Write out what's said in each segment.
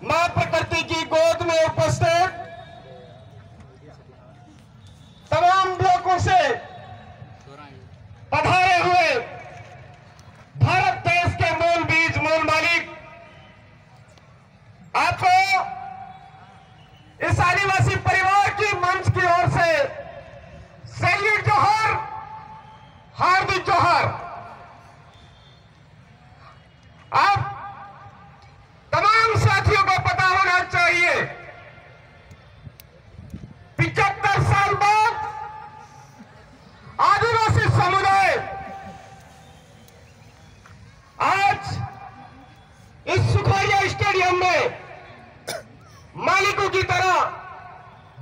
मां प्रकृति की गोद में उपस्थित तमाम ब्लॉकों से पधारे हुए भारत देश के मूल बीज मूल मालिक, आपको इस आदिवासी परिवार की मंच की ओर से सैल्यूट जोहर, हार्दिक जोहर। आप तमाम साथियों को पता होना चाहिए 75 साल बाद आदिवासी समुदाय आज इस सुखोरिया स्टेडियम में मालिकों की तरह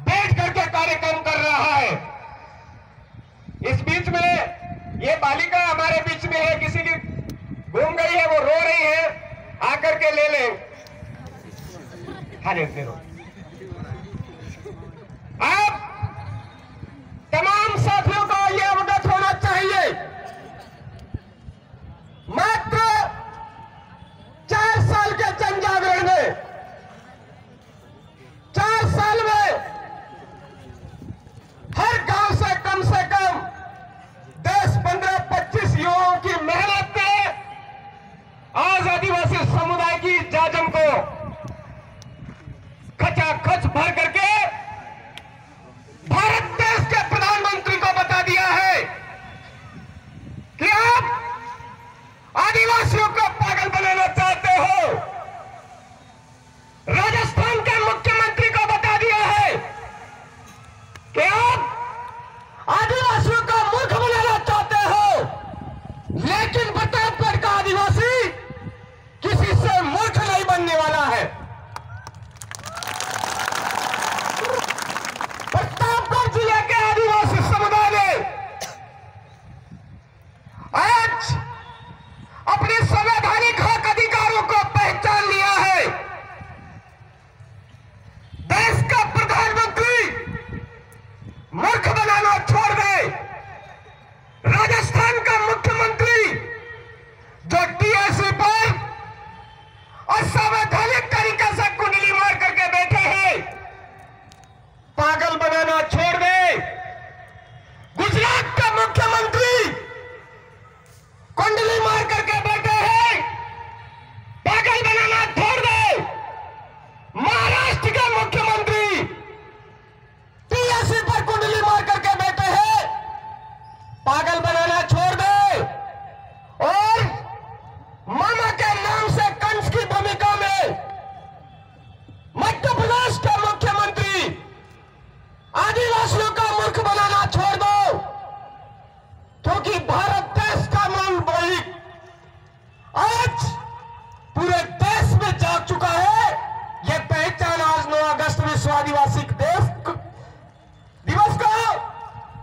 बैठ करके कार्यक्रम कर रहा है। इस बीच में ये बालिका हमारे बीच में है, किसी की घूम गई है, वो रो रही है, आकर के ले ले। हाँ जी, आप तमाम साथियों को यह अवगत होना चाहिए, मात्र 4 साल के जन जागरण में, 4 साल में हर गांव से कम 10, 15, 25 युवाओं की मेहनत ने आज आदिवासी समुदाय की जाजम को खचाखच भर करके भारत देश के प्रधानमंत्री को बता दिया है कि आप आदिवासियों को पागल बनाना चाहते हो। राजस्थान के मुख्यमंत्री को बता दिया है कि आप आदिवासियों को मूर्ख बनाना चाहते हो, लेकिन प्रतापगढ़ का आदिवासी किसी से मूर्ख नहीं बनने वाला है। प्रतापगढ़ जिले के आदिवासी समुदाय ने आज अपने संवैधानिक हक अधिकारों को पहचान लिया है। देश का प्रधानमंत्री मूर्ख बनाना छोड़ दे, राजस्थान का मुख्यमंत्री जो टीएससी पर असंवैधानिक तरीके से कुंडली मार करके बैठे हैं, पागल बनाना छोड़ दे। गुजरात का मुख्यमंत्री कुंडली मार करके बैठे हैं, पागल बनाना छोड़ दे। महाराष्ट्र के मुख्यमंत्री टीएससी पर कुंडली मार करके बैठे हैं, पागल बनाना छोड़ दे। और मामा के नाम से कंस की भूमिका में मध्य प्रदेश के मुख्यमंत्री आदिवासियों का मूर्ख बनाना छोड़ दो, क्योंकि भारत देश का मूल मालिक आज पूरे देश में जाग चुका है। यह पहचान आज 9 अगस्त विश्व आदिवासी दिवस को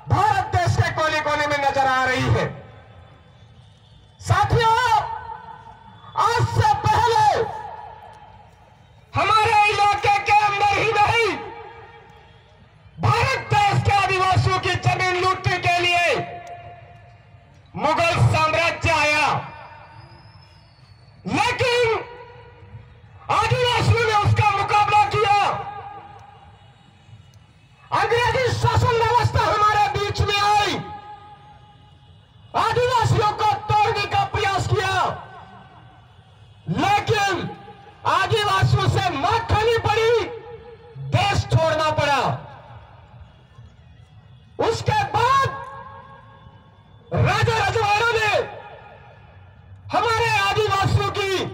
भारत देश के कोने कोने में नजर आ रही है। साथियों, आज से पहले हमारे इलाके के अंदर ही नहीं, भारत देश के आदिवासियों की जमीन लूटने के लिए मुगल साम्राज्य आया, लेकिन आदिवासियों ने उसका मुकाबला किया। अंग्रेजी शासन व्यवस्था हमारे बीच में आई, आदिवासियों को तोड़ने का प्रयास किया, लेकिन आदिवासियों से मार खानी पड़ी, देश छोड़ना पड़ा। उसके बाद राजा रजवाड़ों ने हमारे आदिवासियों की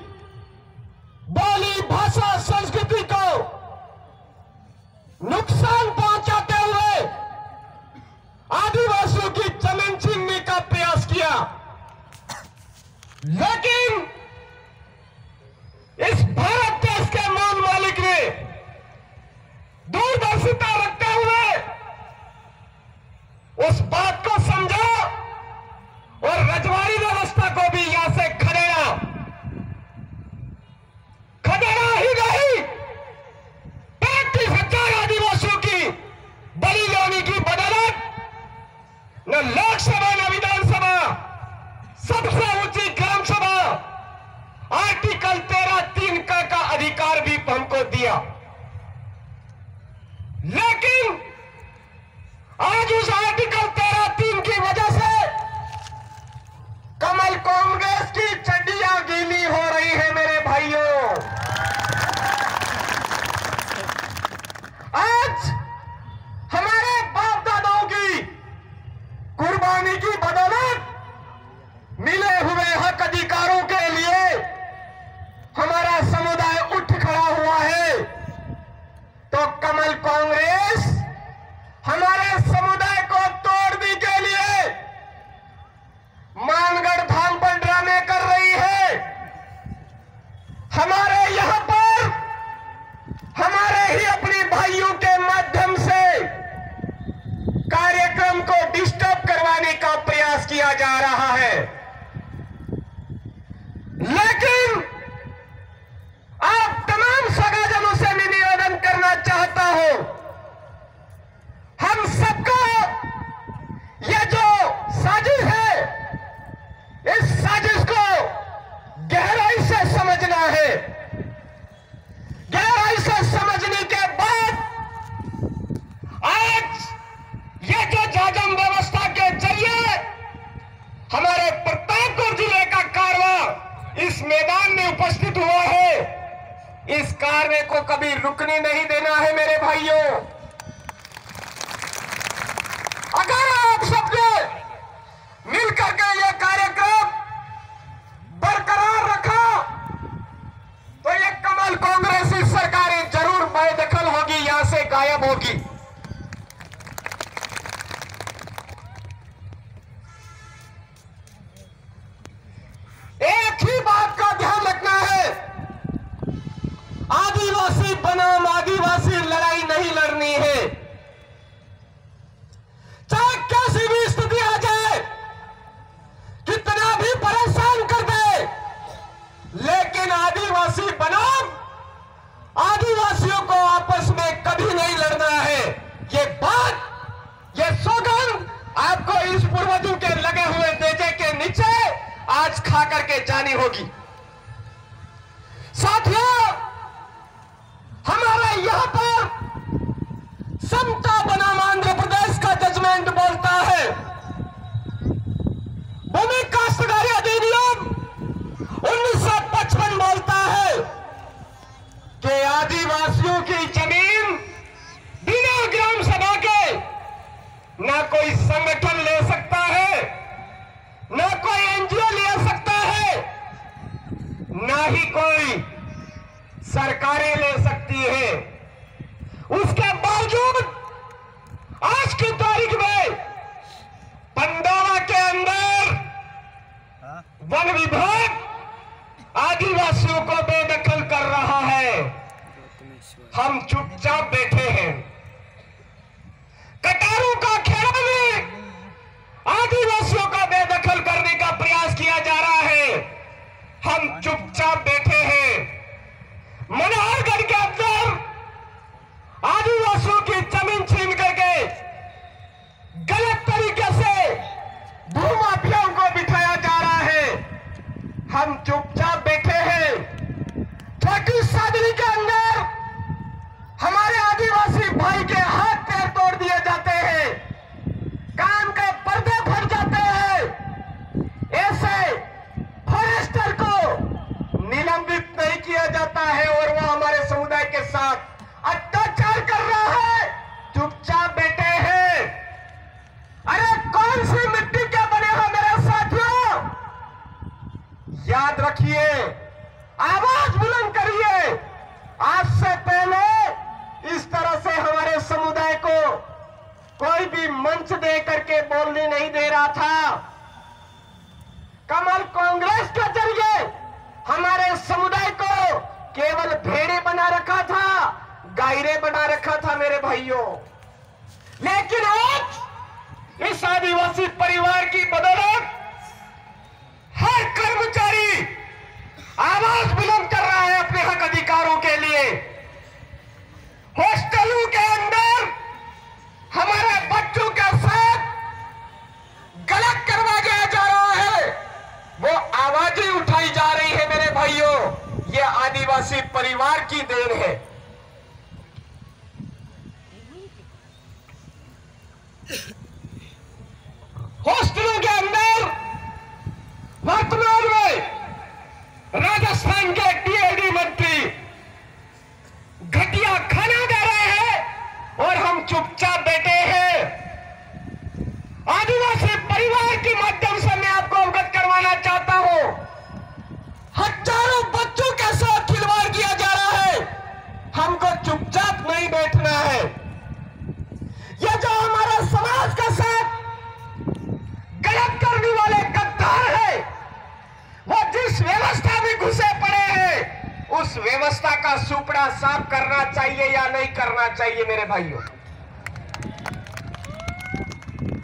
बोली, भाषा, संस्कृति को नुकसान पहुंचाते हुए आदिवासियों की जमीन छीनने का प्रयास किया, लेकिन इस भारत देश के मूल मालिक ने दूरदर्शिता रखते हुए उस बात को समझा और रजवाड़ी व्यवस्था को भी यहां से खदेड़ा ही नहीं। 35,000 आदिवासियों की बलि देने की बदौलत न लोकसभा न विधानसभा, सबसे ऊंची ग्राम सभा इस कार्य को कभी रुकने नहीं देना है मेरे भाइयों। अगर आप सबने मिलकर के ये कार्यक्रम बरकरार रखा तो ये कमल कांग्रेसी सरकारें जरूर बेदखल होगी, यहां से गायब होगी। एक ही बात का ध्यान रखना है, आदिवासी बनाम आदिवासी लड़ाई नहीं लड़नी है। चाहे कैसी भी स्थिति आ जाए, कितना भी परेशान कर दे, लेकिन आदिवासी बनाम आदिवासियों को आपस में कभी नहीं लड़ना है। ये बात, ये सौगंध आपको इस पूर्वजों के लगे हुए नेजे के नीचे आज खा करके जानी होगी। साथियों, हमारे यहां पर समता बनाम आंध्र प्रदेश का जजमेंट बोलता है, भूमि काश्तकारी अधिनियम 1955 बोलता है कि आदिवासियों की जमीन बिना ग्राम सभा के ना कोई संगठन ले सकता है, ना कोई एनजीओ ले सकता है, ना ही कोई सरकारें ले सकती है। उसके बावजूद आज की तारीख में पंडोरा के अंदर वन विभाग आदिवासियों को बेदखल कर रहा है। हम चुपचाप बैठे हैं। कटारू का खेड़ा में आदिवासियों का बेदखल करने का प्रयास किया जा रहा है, हम चुपचाप बैठे हैं। मनोहरगढ़ के अंदर आदिवासियों की जमीन छीन करके गलत तरीके से भूमाफियाओं को बिठाया जा रहा है, हम चुपचाप बैठे हैं। छोटी सादरी के अंदर हमारे आदिवासी भाई के हाथ पैर तोड़ दिए जाते हैं, कान के पर्दे फट जाते हैं। ऐसे फॉरेस्टर को निलंबित नहीं किया जाता है और वो हमारे समुदाय के साथ अत्याचार कर रहा है, चुपचाप बैठे हैं। अरे कौन सी मिट्टी के बने हो मेरे साथियों? याद रखिए, आवाज बुलंद करिए। आज से पहले इस तरह से हमारे समुदाय को कोई भी मंच दे करके बोलने नहीं दे रहा था। कमल कांग्रेस के जरिए हमारे समुदाय को केवल भेड़े बना रखा था, गायरे बना रखा था मेरे भाइयों। लेकिन आज इस आदिवासी परिवार की बदौलत हर कर्मचारी आवाज बुलंद कर रहा है अपने हक अधिकारों के लिए। हॉस्टलों के अंदर हमारे बच्चों के साथ गलत करवाया जा रहा है, वो आवाजें उठाई जा रही है मेरे भाइयों। ये आदिवासी परिवार की देन है। हॉस्टलों के अंदर वर्तमान में राजस्थान के टीएडी मंत्री घटिया खाना दे रहे हैं और हम चुपचाप बैठे हैं। आदिवासी परिवार के माध्यम से मैं आपको अवगत करवाना चाहता हूं, हजारों बच्चों के साथ खिलवाड़ किया जा रहा है, हमको चुपचाप नहीं बैठना है। यह जो हमारा समाज के साथ गलत करने वाले गद्दार है, वो जिस व्यवस्था में घुसे पड़े हैं, उस व्यवस्था का सुपड़ा साफ करना चाहिए या नहीं करना चाहिए मेरे भाइयों।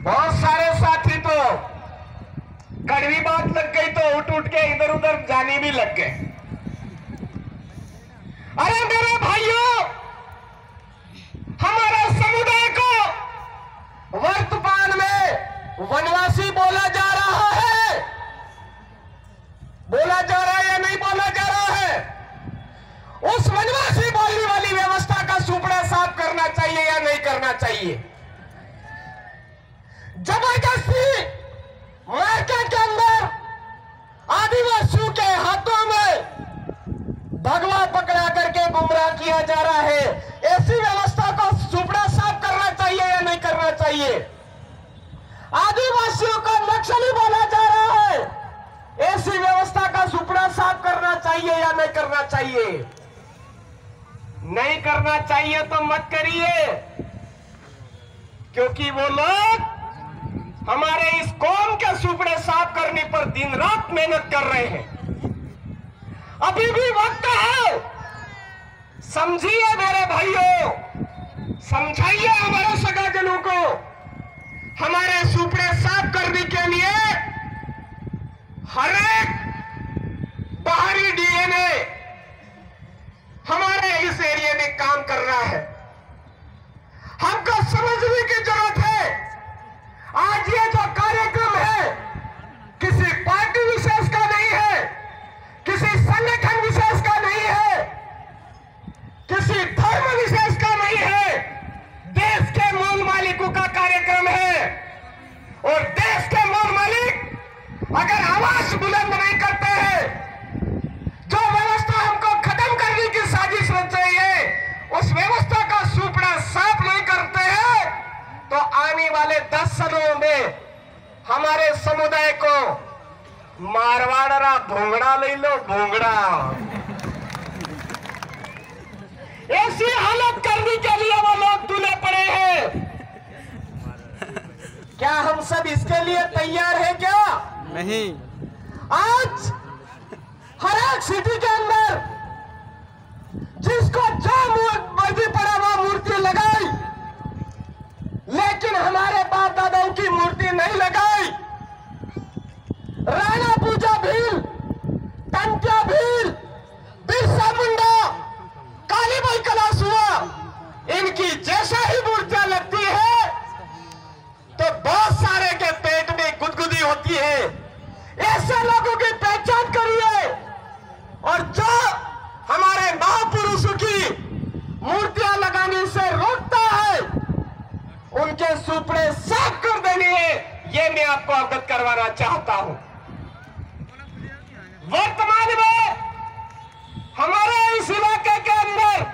बहुत सारे साथी तो कड़वी बात लग गई तो उठ उठ के इधर उधर जाने भी लग गए। अरे मेरे भाइयों, हमारे समुदाय को वर्तमान में वनवासी बोला जा रहा है। बोला जा रहा है या नहीं बोला जा रहा है? उस वनवासी बोलने वाली व्यवस्था का सुपड़ा साफ करना चाहिए या नहीं करना चाहिए? जबरदस्ती मार्केट के अंदर आदिवासियों के हाथों में भगवा पकड़ा करके करके गुमराह किया जा रहा है। ऐसी व्यवस्था को सुपड़ा साफ करना चाहिए या नहीं करना चाहिए? आदिवासियों को नक्सली बोला जा रहा है, ऐसी व्यवस्था का सुपड़ा साफ करना चाहिए या नहीं करना चाहिए? नहीं करना चाहिए तो मत करिए, क्योंकि वो लोग हमारे इस कौम के सुपड़े साफ करने पर दिन रात मेहनत कर रहे हैं। अभी भी वक्त है, समझिए मेरे भाइयों, समझाइए हमारे सगाजनों को। हमारे सुपड़े साफ करने के लिए हर एक बाहरी डीएनए हमारे इस एरिया में काम कर रहा है। हमको समझने की जरूरत है, आज ये जो कार्यक्रम है किसी पार्टी विशेष का नहीं है, किसी संगठन विशेष का नहीं है, किसी धर्म विशेष का नहीं है, देश के मूल मालिकों का कार्यक्रम है। और देश के मूल मालिक अगर आवाज बुलंद नहीं करते हैं, जो व्यवस्था हमको खत्म करने की साजिश रच रही है, उस व्यवस्था का सुपड़ा साफ नहीं करते हैं, तो आने वाले 10 सालों में हमारे समुदाय को मारवाड़ा भोंगड़ा ले लो, भोंगड़ा। ऐसी हालत करने के लिए वो लोग तुले पड़े हैं। क्या हम सब इसके लिए तैयार हैं? क्या नहीं। आज हर एक सिटी के अंदर जिसको जो मर्जी पड़ा वो मूर्ति लगाई, लेकिन हमारे बाप दादाओं की मूर्ति नहीं लगाई। राणा पूजा भील, टंकिया भील, बिरसा मुंडा, काली बाई कलासुआ, इनकी जैसा ही मूर्तियां लगती है तो बहुत सारे के पेट में गुदगुदी होती है। ऐसे लोगों की पहचान करिए, और जो हमारे महापुरुषों की मूर्तियां लगाने से रोकता है, उनके सुपड़े साफ कर देने हैं, ये मैं आपको अवगत करवाना चाहता हूं। वर्तमान में हमारे इस इलाके के अंदर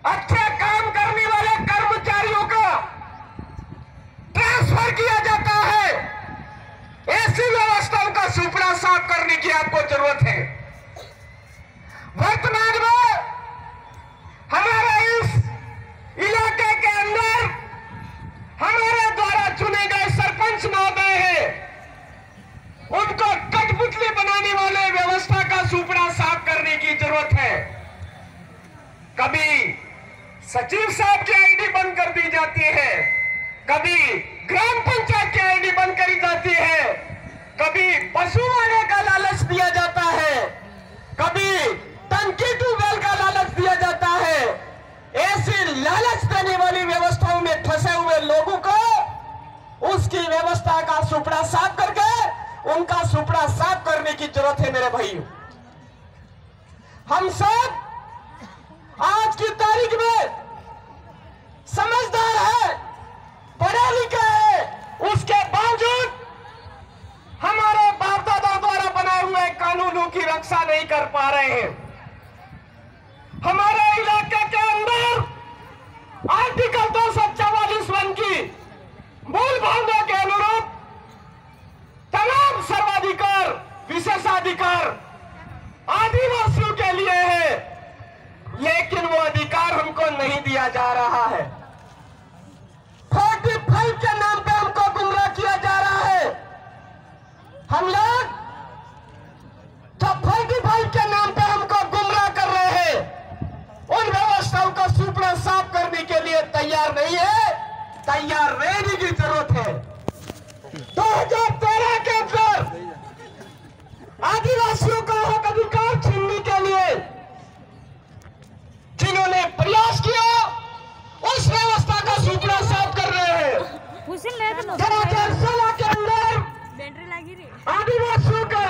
अच्छे काम करने वाले कर्मचारियों का ट्रांसफर किया जाता है। ऐसी व्यवस्थाओं का सुपड़ा साफ करने की आपको जरूरत है। वर्तमान में हमारे इस इलाके के अंदर हमारे द्वारा चुने गए सरपंच महोदय हैं, उनको कठपुतली बनाने वाले व्यवस्था का सुपड़ा साफ करने की जरूरत है। कभी सचिव साहब की आईडी बंद कर दी जाती है, कभी ग्राम पंचायत की आईडी बंद करी जाती है, कभी पशु आने का लालच दिया जाता है, कभी टंकी ट्यूबवेल का लालच दिया जाता है। ऐसी लालच देने वाली व्यवस्थाओं में फंसे हुए लोगों को उसकी व्यवस्था का सुपड़ा साफ करके उनका सुपड़ा साफ करने की जरूरत है। मेरे भाइयों, हम सब आज की तारीख में समझदार है, पढ़े लिखे है, उसके बावजूद हमारे बाप दादा द्वारा बनाए हुए कानूनों की रक्षा नहीं कर पा रहे हैं। हमारे इलाके के अंदर आर्टिकल 244(1) की मूल भावना के अनुरूप तमाम सर्वाधिकार, विशेषाधिकार आदिवासियों के लिए है, लेकिन वो अधिकार हमको नहीं दिया जा रहा है। 45 के नाम पे हमको गुमराह किया जा रहा है। हम लोग जब 45 के नाम पे हमको गुमराह कर रहे हैं, उन व्यवस्थाओं का सुपड़ा साफ करने के लिए तैयार नहीं है, तैयार रहने की जरूरत है। 2013 के अंदर आदिवासियों का हक अधिकार छीनने के लिए जिन्होंने प्रयास किया, उस व्यवस्था का सुपड़ा साफ कर रहे हैं। 2016 के अंदर आदिवासियों का